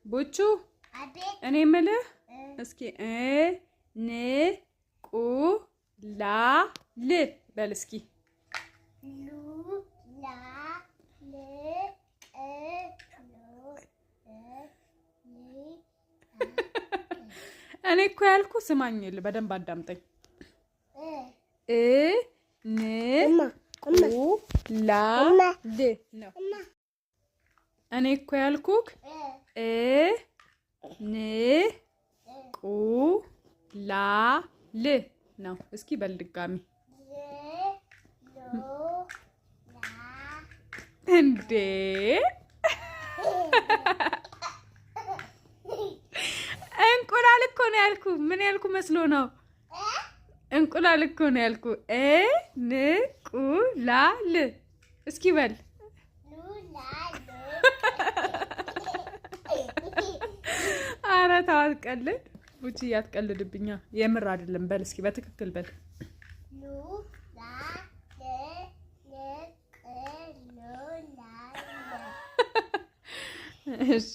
ቡቹ እኔ የምልህ እስኪ ን ቁ ላ ል በል እስኪ እኔ እኮ ያልኩ ስማኝ በደንብ አዳምጠኝ ን ቁ ላ ል ነው እኔ እኮ ያልኩክ ን ቁ ላ ል ነው እስኪ በል ድጋሚ እንዴ እንቁላል እኮ ነው ያልኩ ምን ያልኩ መስሎ ነው እንቁላል እኮ ነው ያልኩ ን ቁ ላ ል እስኪ በል ኧረ ተው አትቀልድ ቡቺ አትቀልድብኛ የምር አይደለም በል እስኪ በትክክል በል እሺ